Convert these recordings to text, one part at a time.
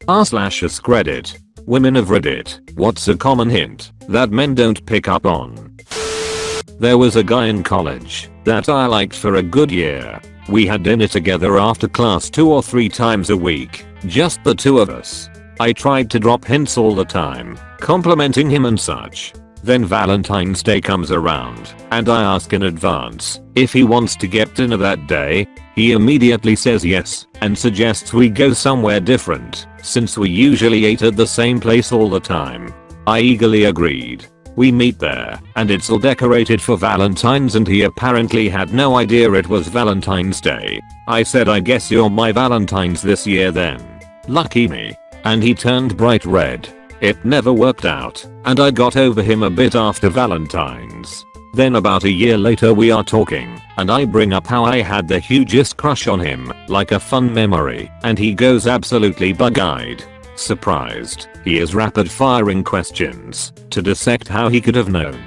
r/AskReddit. Women of Reddit, what's a common hint that men don't pick up on? There was a guy in college that I liked for a good year. We had dinner together after class 2 or 3 times a week, just the two of us. I tried to drop hints all the time, complimenting him and such. Then Valentine's Day comes around, and I ask in advance if he wants to get dinner that day. He immediately says yes, and suggests we go somewhere different, since we usually ate at the same place all the time. I eagerly agreed. We meet there, and it's all decorated for Valentine's, and he apparently had no idea it was Valentine's Day. I said, I guess you're my Valentine's this year then. Lucky me. And he turned bright red. It never worked out, and I got over him a bit after Valentine's. Then about a year later we are talking, and I bring up how I had the hugest crush on him, like a fun memory, and he goes absolutely bug-eyed. Surprised, he is rapid firing questions to dissect how he could have known.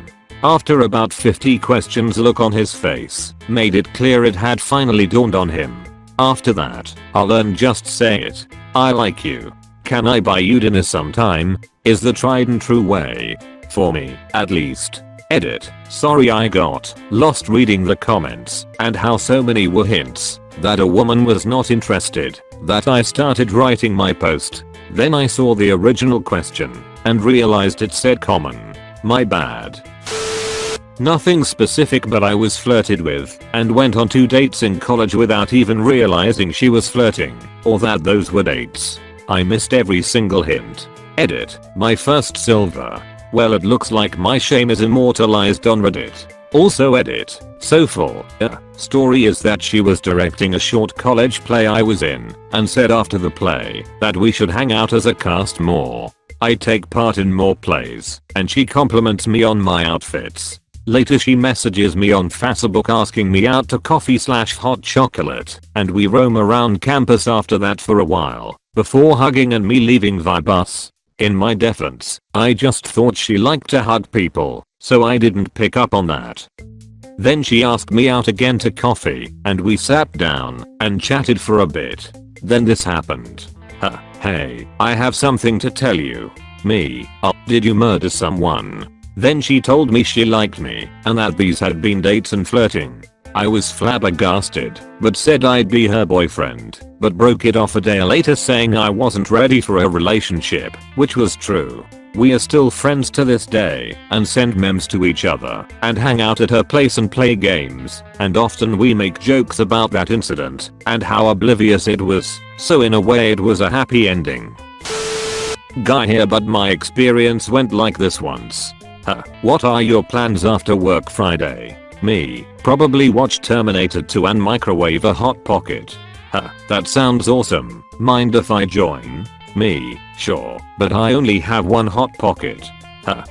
After about 50 questions, look on his face made it clear it had finally dawned on him. After that, I'll learn just say it. I like you. Can I buy you dinner sometime? Is the tried and true way. For me, at least. Edit. Sorry I got lost reading the comments and how so many were hints that a woman was not interested that I started writing my post. Then I saw the original question and realized it said common. My bad. Nothing specific, but I was flirted with and went on 2 dates in college without even realizing she was flirting or that those were dates. I missed every single hint. Edit. My first silver. Well, it looks like my shame is immortalized on Reddit. Also edit. So for story is that she was directing a short college play I was in and said after the play that we should hang out as a cast more. I take part in more plays and she compliments me on my outfits. Later she messages me on Facebook asking me out to coffee/hot chocolate, and we roam around campus after that for a while before hugging and me leaving via bus. In my defense, I just thought she liked to hug people, so I didn't pick up on that. Then she asked me out again to coffee, and we sat down and chatted for a bit. Then this happened. Hey, I have something to tell you. Me, did you murder someone? Then she told me she liked me and that these had been dates and flirting. I was flabbergasted, but said I'd be her boyfriend, but broke it off a day later saying I wasn't ready for a relationship, which was true. We are still friends to this day and send memes to each other and hang out at her place and play games, and often we make jokes about that incident and how oblivious it was, so in a way it was a happy ending. Guy here, but my experience went like this once. What are your plans after work Friday? Me, probably watch Terminator 2 and microwave a hot pocket. That sounds awesome. Mind if I join? Me, sure, but I only have one hot pocket.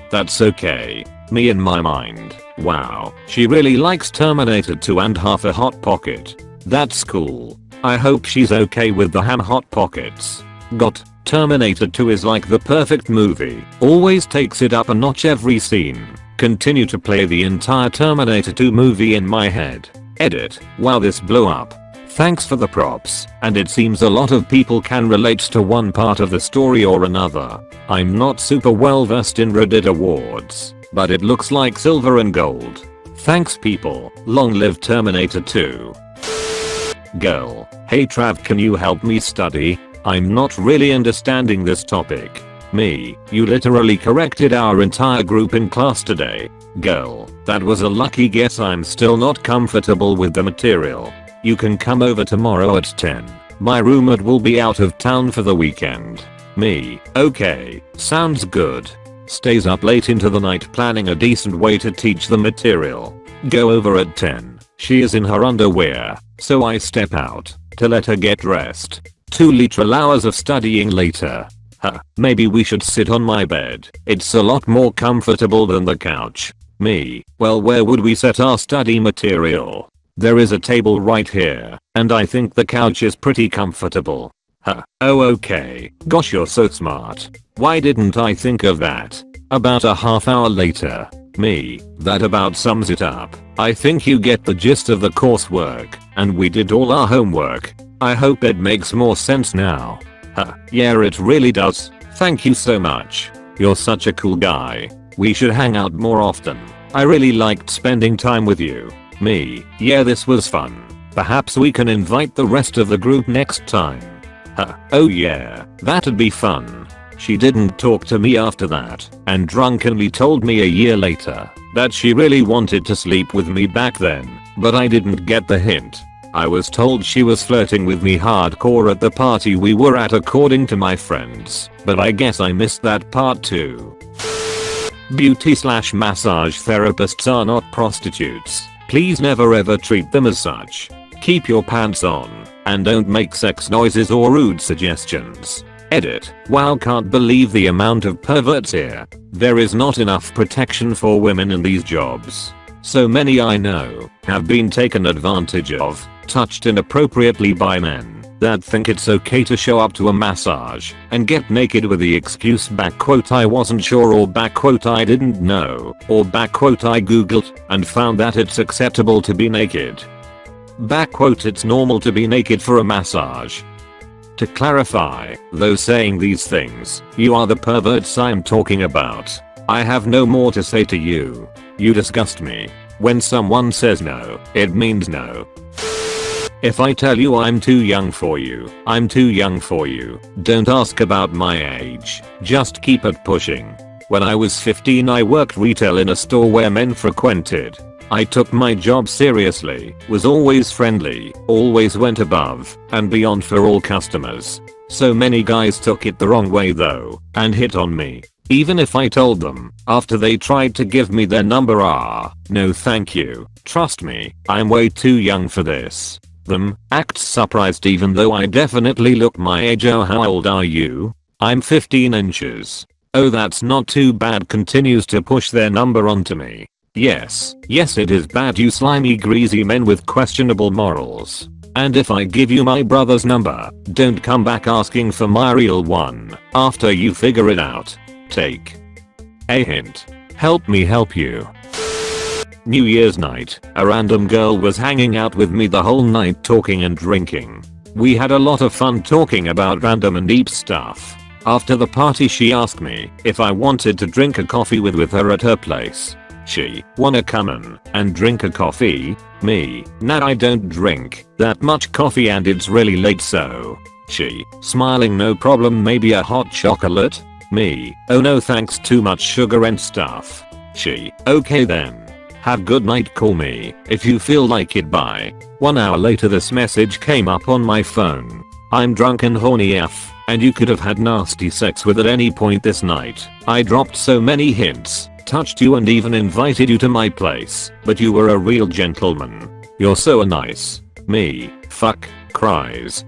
That's okay. Me in my mind, wow, she really likes Terminator 2 and half a hot pocket. That's cool. I hope she's okay with the ham hot pockets. Got Terminator 2 is like the perfect movie. Always takes it up a notch every scene. Continue to play the entire Terminator 2 movie in my head. Edit. Wow, this blew up. Thanks for the props, and it seems a lot of people can relate to one part of the story or another. I'm not super well versed in Reddit awards, but it looks like silver and gold. Thanks people. Long live Terminator 2. Girl. Hey Trav, can you help me study? I'm not really understanding this topic. Me, you literally corrected our entire group in class today. Girl, that was a lucky guess. I'm still not comfortable with the material. You can come over tomorrow at 10. My roommate will be out of town for the weekend. Me, okay, sounds good. Stays up late into the night planning a decent way to teach the material. Go over at 10. She is in her underwear, so I step out to let her get dressed. 2 literal hours of studying later. Maybe we should sit on my bed. It's a lot more comfortable than the couch. Me, well, where would we set our study material? There is a table right here, and I think the couch is pretty comfortable. Oh okay. Gosh, you're so smart. Why didn't I think of that? About a half hour later. Me, that about sums it up. I think you get the gist of the coursework, and we did all our homework. I hope it makes more sense now. Yeah, it really does. Thank you so much. You're such a cool guy. We should hang out more often. I really liked spending time with you. Me, yeah, this was fun. Perhaps we can invite the rest of the group next time. Oh yeah, that'd be fun. She didn't talk to me after that and drunkenly told me a year later that she really wanted to sleep with me back then, but I didn't get the hint. I was told she was flirting with me hardcore at the party we were at according to my friends, but I guess I missed that part too. Beauty/massage therapists are not prostitutes. Please never ever treat them as such. Keep your pants on and don't make sex noises or rude suggestions. Edit. Wow, can't believe the amount of perverts here. There is not enough protection for women in these jobs. So many I know have been taken advantage of, touched inappropriately by men that think it's okay to show up to a massage and get naked with the excuse "I wasn't sure" or "I didn't know" or "I googled and found that it's acceptable to be naked." It's normal to be naked for a massage. To clarify, those saying these things, you are the perverts I'm talking about. I have no more to say to you. You disgust me. When someone says no, it means no. If I tell you I'm too young for you, I'm too young for you. Don't ask about my age. Just keep it pushing. When I was 15, I worked retail in a store where men frequented. I took my job seriously, was always friendly, always went above and beyond for all customers. So many guys took it the wrong way though, and hit on me. Even if I told them, after they tried to give me their number, no thank you, trust me, I'm way too young for this. Them, acts surprised even though I definitely look my age. Oh, how old are you? I'm 15 inches. Oh, that's not too bad. Continues to push their number onto me. Yes, it is bad, you slimy greasy men with questionable morals. And if I give you my brother's number, don't come back asking for my real one after you figure it out. Take a hint. Help me help you. New Year's night, a random girl was hanging out with me the whole night talking and drinking. We had a lot of fun talking about random and deep stuff. After the party she asked me if I wanted to drink a coffee with her at her place. She wanna come in and drink a coffee? Me, nah, I don't drink that much coffee and it's really late. So she, smiling, no problem, maybe a hot chocolate? Me, oh no thanks, too much sugar and stuff. She, okay then. Have good night, call me if you feel like it. Bye. 1 hour later this message came up on my phone. I'm drunk and horny AF, and you could have had nasty sex with at any point this night. I dropped so many hints, touched you and even invited you to my place, but you were a real gentleman. You're so nice. Me, fuck, cries.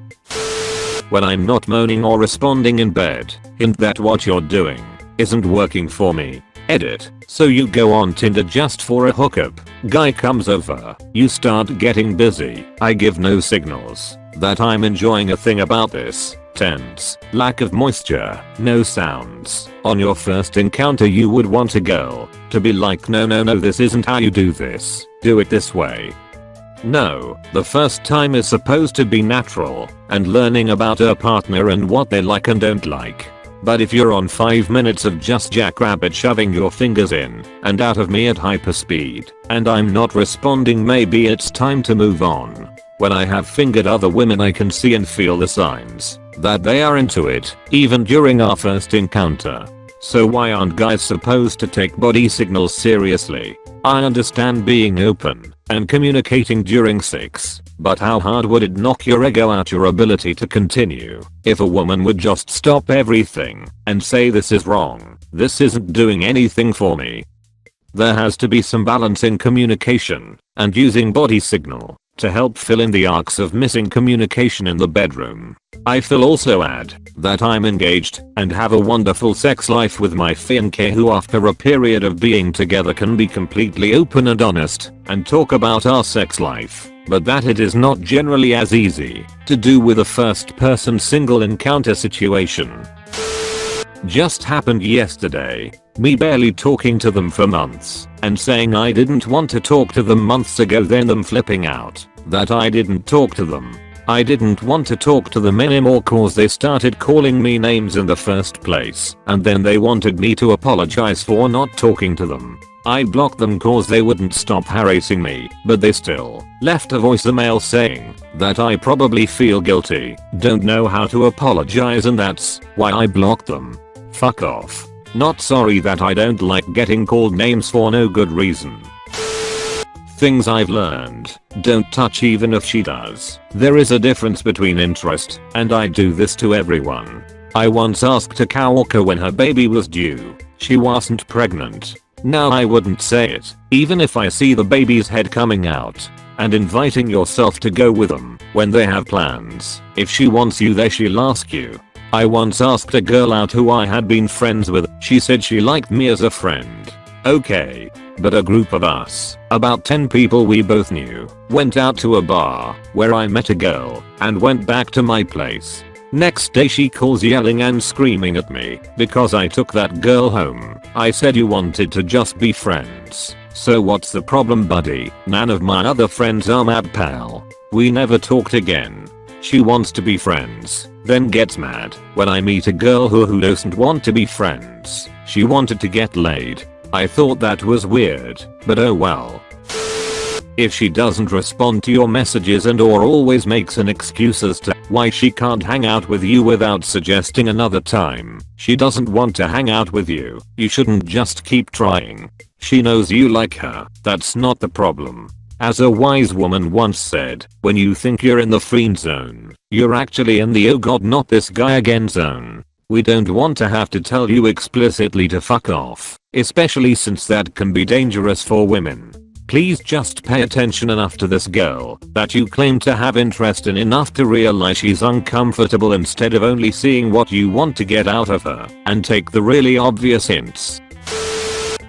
When I'm not moaning or responding in bed, hint that what you're doing isn't working for me. Edit. So you go on Tinder just for a hookup. Guy comes over. You start getting busy. I give no signals that I'm enjoying a thing about this. Tense. Lack of moisture. No sounds. On your first encounter you would want a girl to be like, no, this isn't how you do this. Do it this way. No, the first time is supposed to be natural and learning about her partner and what they like and don't like. But if you're on 5 minutes of just jackrabbit shoving your fingers in and out of me at hyper speed and I'm not responding, maybe it's time to move on. When I have fingered other women I can see and feel the signs that they are into it, even during our first encounter. So why aren't guys supposed to take body signals seriously? I understand being open and communicating during sex, but how hard would it knock your ego out, your ability to continue, if a woman would just stop everything and say, this is wrong, this isn't doing anything for me? There has to be some balance in communication and using body signal to help fill in the arcs of missing communication in the bedroom. I will also add that I'm engaged and have a wonderful sex life with my fiancé, who after a period of being together can be completely open and honest and talk about our sex life, but that it is not generally as easy to do with a first person single encounter situation. Just happened yesterday. Me barely talking to them for months and saying I didn't want to talk to them months ago, then them flipping out that I didn't talk to them. I didn't want to talk to them anymore cause they started calling me names in the first place, and then they wanted me to apologize for not talking to them. I blocked them cause they wouldn't stop harassing me, but they still left a voicemail saying that I probably feel guilty, don't know how to apologize, and that's why I blocked them. Fuck off. Not sorry that I don't like getting called names for no good reason. Things I've learned. Don't touch even if she does. There is a difference between interest, and I do this to everyone. I once asked a coworker when her baby was due. She wasn't pregnant. Now I wouldn't say it, even if I see the baby's head coming out. And inviting yourself to go with them when they have plans. If she wants you there, she'll ask you. I once asked a girl out who I had been friends with. She said she liked me as a friend. Okay. But a group of us, about 10 people we both knew, went out to a bar where I met a girl and went back to my place. Next day she calls yelling and screaming at me because I took that girl home. I said you wanted to just be friends. So what's the problem, buddy? None of my other friends are mad, pal. We never talked again. She wants to be friends, then gets mad when I meet a girl who doesn't want to be friends. She wanted to get laid. I thought that was weird, but oh well. If she doesn't respond to your messages and or always makes an excuse as to why she can't hang out with you without suggesting another time she doesn't want to hang out with you, you shouldn't just keep trying. She knows you like her, that's not the problem. As a wise woman once said, when you think you're in the friend zone, you're actually in the oh god not this guy again zone. We don't want to have to tell you explicitly to fuck off, especially since that can be dangerous for women. Please just pay attention enough to this girl that you claim to have interest in enough to realize she's uncomfortable instead of only seeing what you want to get out of her, and take the really obvious hints.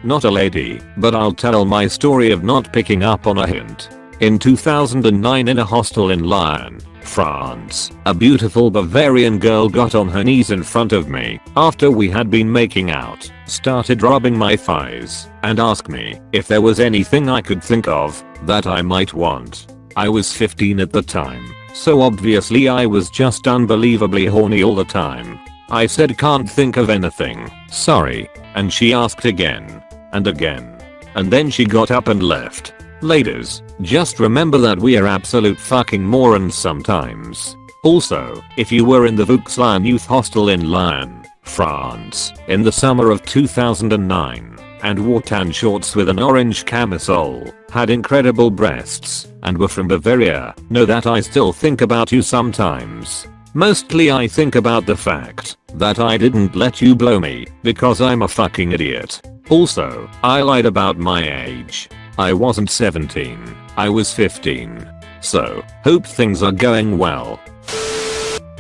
Not a lady, but I'll tell my story of not picking up on a hint. In 2009 in a hostel in Lyon, France, a beautiful Bavarian girl got on her knees in front of me after we had been making out, started rubbing my thighs, and asked me if there was anything I could think of that I might want. I was 15 at the time, so obviously I was just unbelievably horny all the time. I said can't think of anything, sorry, and she asked again and again, and then she got up and left. Ladies, just remember that we are absolute fucking morons sometimes. Also, if you were in the Vauxlin Youth Hostel in Lyon, France, in the summer of 2009, and wore tan shorts with an orange camisole, had incredible breasts, and were from Bavaria, know that I still think about you sometimes. Mostly I think about the fact that I didn't let you blow me because I'm a fucking idiot. Also, I lied about my age. I wasn't 17, I was 15. So, hope things are going well.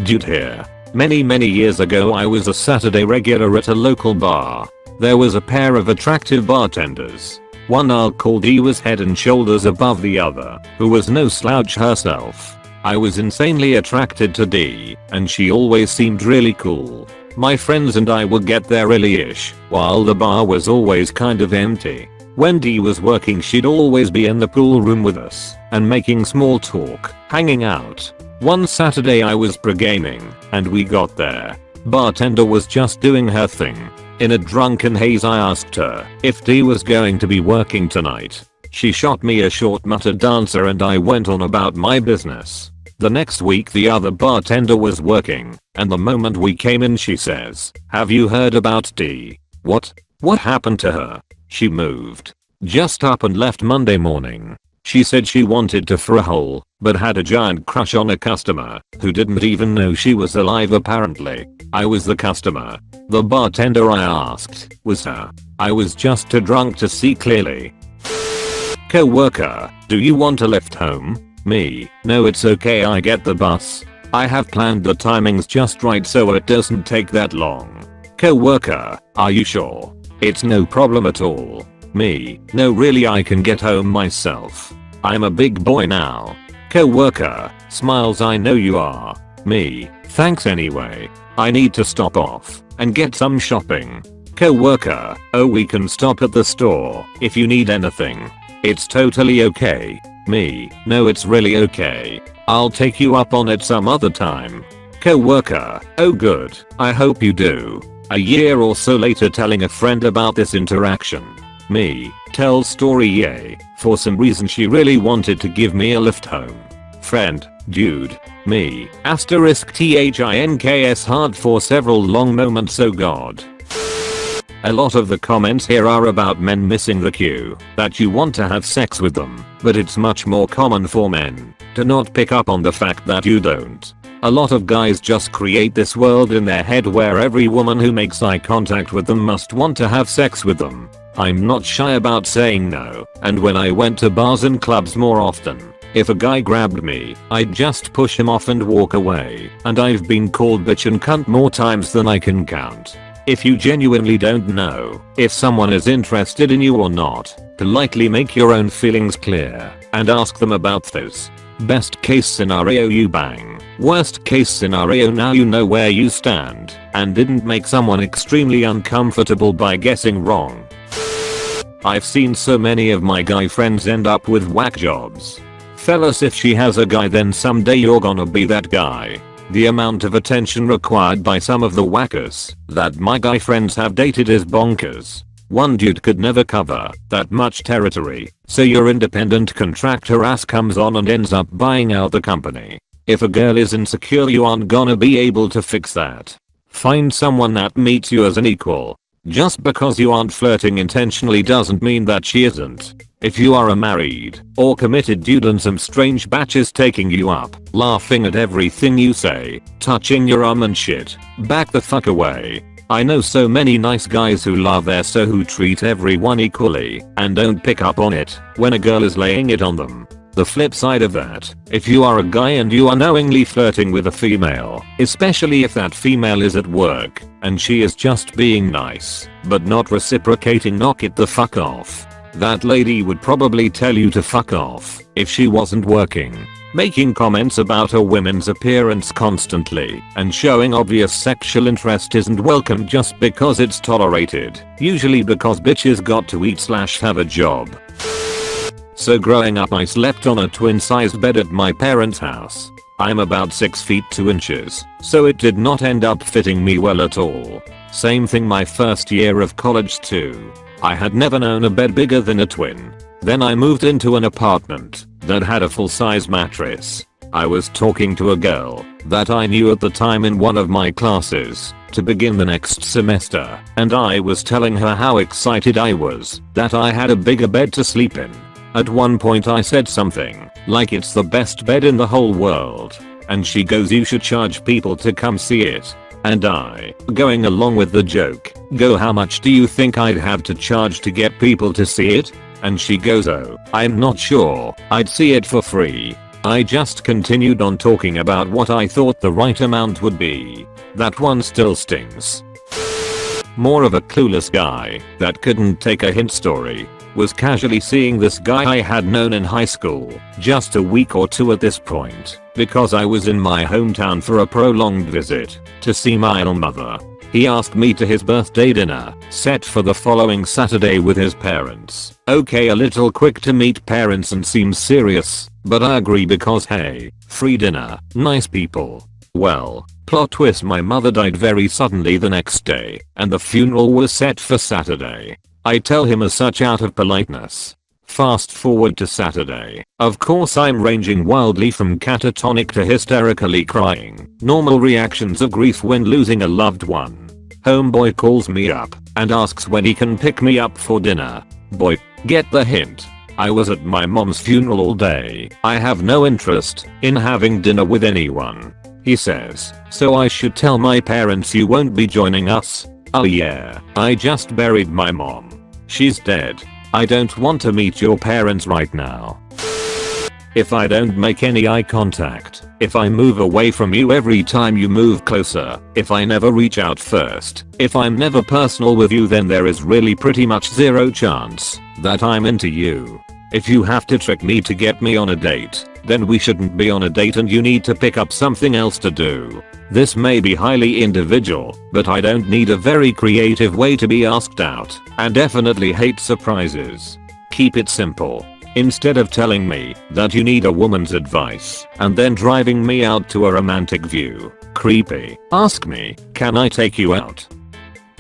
Dude here. Many years ago I was a Saturday regular at a local bar. There was a pair of attractive bartenders. One I'll call D was head and shoulders above the other, who was no slouch herself. I was insanely attracted to D, and she always seemed really cool. My friends and I would get there early-ish, while the bar was always kind of empty. When D was working she'd always be in the pool room with us, and making small talk, hanging out. One Saturday I was pre-gaming, and we got there. Bartender was just doing her thing. In a drunken haze I asked her if D was going to be working tonight. She shot me a short muttered answer and I went on about my business. The next week the other bartender was working, and the moment we came in she says, "Have you heard about D?" What? What happened to her? She moved. Just up and left Monday morning. She said she wanted to for a hole, but had a giant crush on a customer who didn't even know she was alive apparently. I was the customer. The bartender I asked was her. I was just too drunk to see clearly. Co-worker, do you want a lift home? Me, no it's okay I get the bus. I have planned the timings just right so it doesn't take that long. Co-worker, are you sure? It's no problem at all. Me, no really I can get home myself. I'm a big boy now. Co-worker, smiles I know you are. Me, thanks anyway. I need to stop off and get some shopping. Co-worker, oh we can stop at the store if you need anything. It's totally okay. Me, no it's really okay. I'll take you up on it some other time. Coworker, oh good, I hope you do. A year or so later telling a friend about this interaction. Me, tell story yay, for some reason she really wanted to give me a lift home. Friend, dude, me, *THINKS hard for several long moments oh god. A lot of the comments here are about men missing the cue that you want to have sex with them, but it's much more common for men to not pick up on the fact that you don't. A lot of guys just create this world in their head where every woman who makes eye contact with them must want to have sex with them. I'm not shy about saying no, and when I went to bars and clubs more often, if a guy grabbed me, I'd just push him off and walk away, and I've been called bitch and cunt more times than I can count. If you genuinely don't know if someone is interested in you or not, politely make your own feelings clear and ask them about those. Best case scenario you bang. Worst case scenario now you know where you stand and didn't make someone extremely uncomfortable by guessing wrong. I've seen so many of my guy friends end up with whack jobs. Fellas, if she has a guy then someday you're gonna be that guy. The amount of attention required by some of the whackers that my guy friends have dated is bonkers. One dude could never cover that much territory, so your independent contractor ass comes on and ends up buying out the company. If a girl is insecure you aren't gonna be able to fix that. Find someone that meets you as an equal. Just because you aren't flirting intentionally doesn't mean that she isn't. If you are a married or committed dude and some strange batch is taking you up, laughing at everything you say, touching your arm and shit, back the fuck away. I know so many nice guys who love their so who treat everyone equally and don't pick up on it when a girl is laying it on them. The flip side of that, if you are a guy and you are knowingly flirting with a female, especially if that female is at work and she is just being nice but not reciprocating, knock it the fuck off. That lady would probably tell you to fuck off if she wasn't working. Making comments about a woman's appearance constantly and showing obvious sexual interest isn't welcome just because it's tolerated, usually because bitches got to eat/have a job. So growing up I slept on a twin-sized bed at my parents' house. I'm about 6 feet 2 inches, so it did not end up fitting me well at all. Same thing my first year of college too. I had never known a bed bigger than a twin. Then I moved into an apartment that had a full-size mattress. I was talking to a girl that I knew at the time in one of my classes to begin the next semester, and I was telling her how excited I was that I had a bigger bed to sleep in. At one point I said something like it's the best bed in the whole world, and she goes you should charge people to come see it. And I, going along with the joke, go how much do you think I'd have to charge to get people to see it? And she goes oh, I'm not sure, I'd see it for free. I just continued on talking about what I thought the right amount would be. That one still stings. More of a clueless guy that couldn't take a hint story. Was casually seeing this guy I had known in high school, just a week or two at this point, because I was in my hometown for a prolonged visit to see my mother. He asked me to his birthday dinner, set for the following Saturday with his parents. Okay, a little quick to meet parents and seems serious, but I agree because hey, free dinner, nice people. Well, plot twist, my mother died very suddenly the next day, and the funeral was set for Saturday. I tell him as such out of politeness. Fast forward to Saturday. Of course I'm ranging wildly from catatonic to hysterically crying. Normal reactions of grief when losing a loved one. Homeboy calls me up and asks when he can pick me up for dinner. Boy, get the hint. I was at my mom's funeral all day. I have no interest in having dinner with anyone. He says, so I should tell my parents you won't be joining us? Oh yeah, I just buried my mom. She's dead. I don't want to meet your parents right now. If I don't make any eye contact, if I move away from you every time you move closer, if I never reach out first, if I'm never personal with you, then there is really pretty much zero chance that I'm into you. If you have to trick me to get me on a date, then we shouldn't be on a date and you need to pick up something else to do. This may be highly individual, but I don't need a very creative way to be asked out, and definitely hate surprises. Keep it simple. instead of telling me that you need a woman's advice and then driving me out to a romantic view. Creepy. Ask me, can I take you out?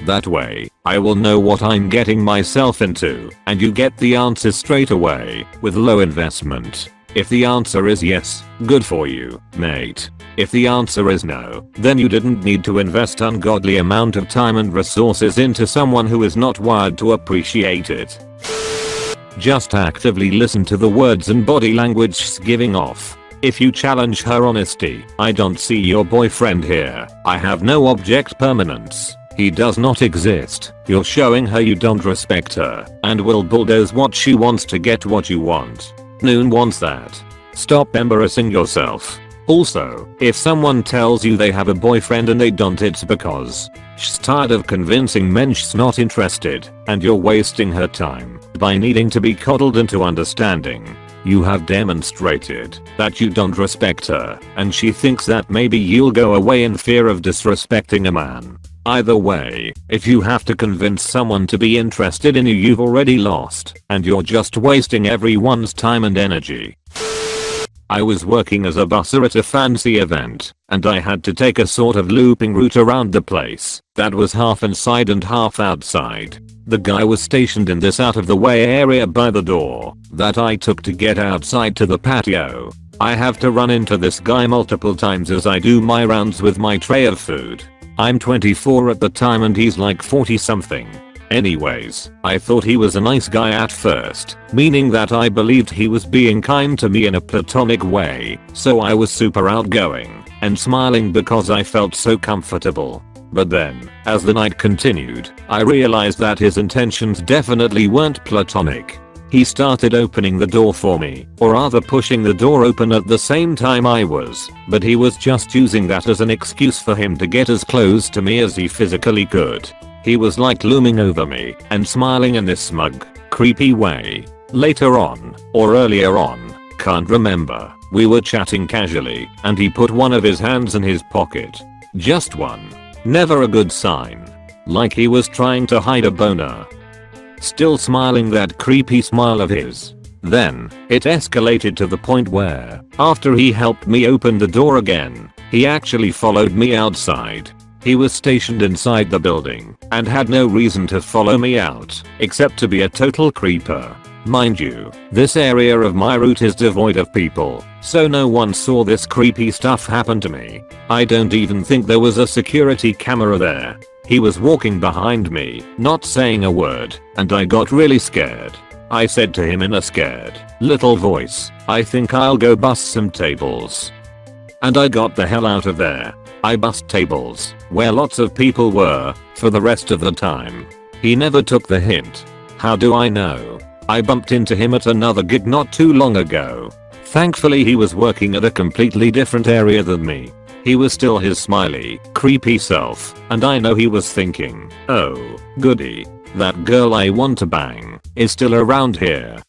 That way, I will know what I'm getting myself into, and you get the answer straight away, with low investment. If the answer is yes, good for you, mate. If the answer is no, then you didn't need to invest ungodly amount of time and resources into someone who is not wired to appreciate it. Just actively listen to the words and body language she's giving off. If you challenge her honesty, I don't see your boyfriend here. I have no object permanence. He does not exist. You're showing her you don't respect her and will bulldoze what she wants to get what you want. Noon wants that. Stop embarrassing yourself. Also, if someone tells you they have a boyfriend and they don't, it's because she's tired of convincing men she's not interested, and you're wasting her time by needing to be coddled into understanding. You have demonstrated that you don't respect her, and she thinks that maybe you'll go away in fear of disrespecting a man. Either way, if you have to convince someone to be interested in you, you've already lost, and you're just wasting everyone's time and energy. I was working as a busser at a fancy event, and I had to take a sort of looping route around the place that was half inside and half outside. The guy was stationed in this out of the way area by the door that I took to get outside to the patio. I have to run into this guy multiple times as I do my rounds with my tray of food. I'm 24 at the time and he's like 40 something. Anyways, I thought he was a nice guy at first, meaning that I believed he was being kind to me in a platonic way, so I was super outgoing and smiling because I felt so comfortable. But then, as the night continued, I realized that his intentions definitely weren't platonic. He started opening the door for me, or rather pushing the door open at the same time I was, but he was just using that as an excuse for him to get as close to me as he physically could. He was like looming over me and smiling in this smug, creepy way. Later on, or earlier on, can't remember, we were chatting casually and he put one of his hands in his pocket. Just one. Never a good sign. Like he was trying to hide a boner. Still smiling that creepy smile of his. Then, it escalated to the point where, after he helped me open the door again, he actually followed me outside. He was stationed inside the building and had no reason to follow me out except to be a total creeper. Mind you, this area of my route is devoid of people, so no one saw this creepy stuff happen to me. I don't even think there was a security camera there. He was walking behind me, not saying a word, and I got really scared. I said to him in a scared little voice, I think I'll go bust some tables. And I got the hell out of there. I bussed tables, where lots of people were, for the rest of the time. He never took the hint. How do I know? I bumped into him at another gig not too long ago. Thankfully he was working at a completely different area than me. He was still his smiley, creepy self, and I know he was thinking, oh, goody, that girl I want to bang is still around here.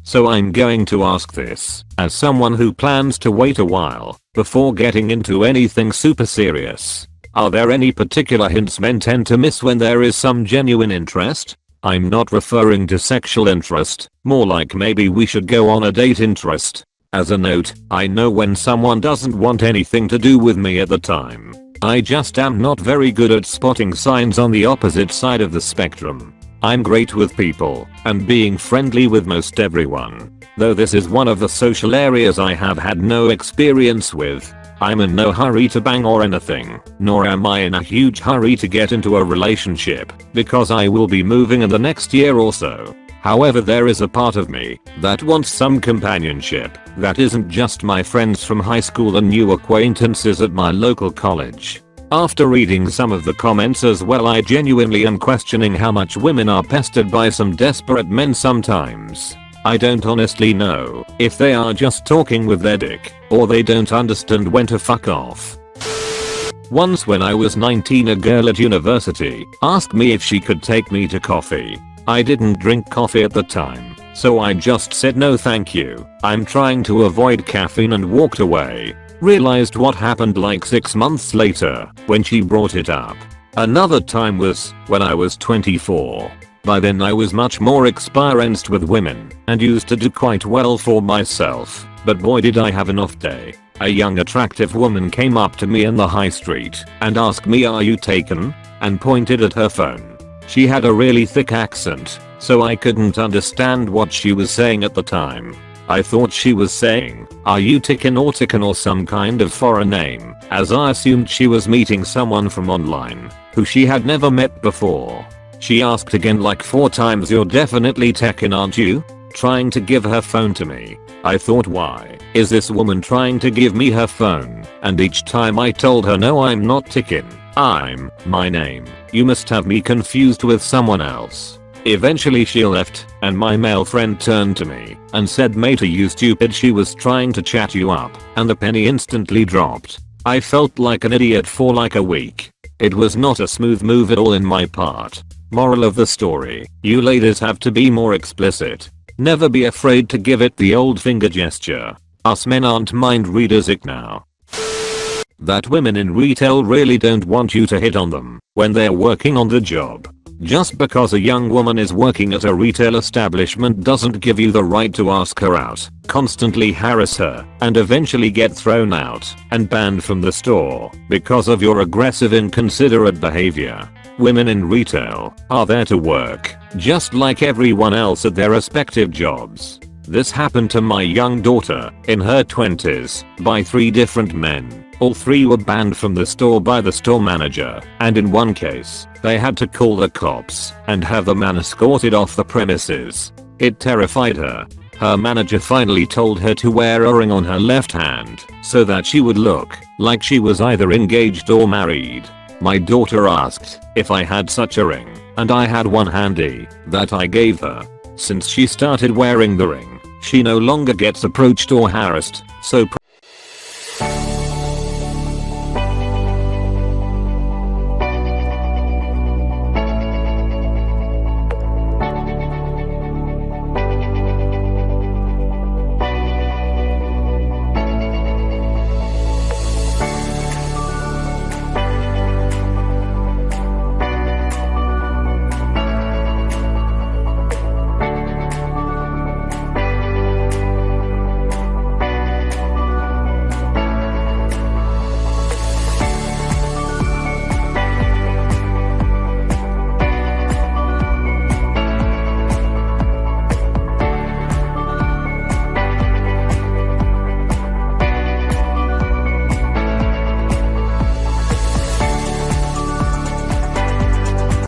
So I'm going to ask this, as someone who plans to wait a while before getting into anything super serious. Are there any particular hints men tend to miss when there is some genuine interest? I'm not referring to sexual interest, more like maybe we should go on a date interest. As a note, I know when someone doesn't want anything to do with me at the time. I just am not very good at spotting signs on the opposite side of the spectrum. I'm great with people and being friendly with most everyone, though this is one of the social areas I have had no experience with. I'm in no hurry to bang or anything, nor am I in a huge hurry to get into a relationship, because I will be moving in the next year or so. However, there is a part of me that wants some companionship that isn't just my friends from high school and new acquaintances at my local college. After reading some of the comments as well, I genuinely am questioning how much women are pestered by some desperate men sometimes. I don't honestly know if they are just talking with their dick, or they don't understand when to fuck off. Once when I was 19, a girl at university asked me if she could take me to coffee. I didn't drink coffee at the time, so I just said no thank you, I'm trying to avoid caffeine, and walked away. Realized what happened like 6 months later when she brought it up. Another time was when I was 24. By then I was much more experienced with women and used to do quite well for myself, but boy did I have an off day. A young attractive woman came up to me in the high street and asked me, "Are you taken?" and pointed at her phone. She had a really thick accent, so I couldn't understand what she was saying at the time. I thought she was saying, "Are you taken?" or some kind of foreign name, as I assumed she was meeting someone from online who she had never met before. She asked again like 4 times, "You're definitely taken, aren't you?" trying to give her phone to me. I thought, why is this woman trying to give me her phone? And each time I told her, "No, I'm not taken. I'm my name. You must have me confused with someone else." Eventually she left, and my male friend turned to me and said, "Mate, are you stupid? She was trying to chat you up," and the penny instantly dropped. I felt like an idiot for like a week. It was not a smooth move at all in my part. Moral of the story, you ladies have to be more explicit. Never be afraid to give it the old finger gesture. Us men aren't mind readers now. That women in retail really don't want you to hit on them when they're working on the job. Just because a young woman is working at a retail establishment doesn't give you the right to ask her out, constantly harass her, and eventually get thrown out and banned from the store because of your aggressive, inconsiderate behavior. Women in retail are there to work, just like everyone else at their respective jobs. This happened to my young daughter, in her 20s, by 3 different men. All 3 were banned from the store by the store manager, and in one case, they had to call the cops and have the man escorted off the premises. It terrified her. Her manager finally told her to wear a ring on her left hand so that she would look like she was either engaged or married. My daughter asked if I had such a ring, and I had one handy that I gave her. Since she started wearing the ring, she no longer gets approached or harassed, so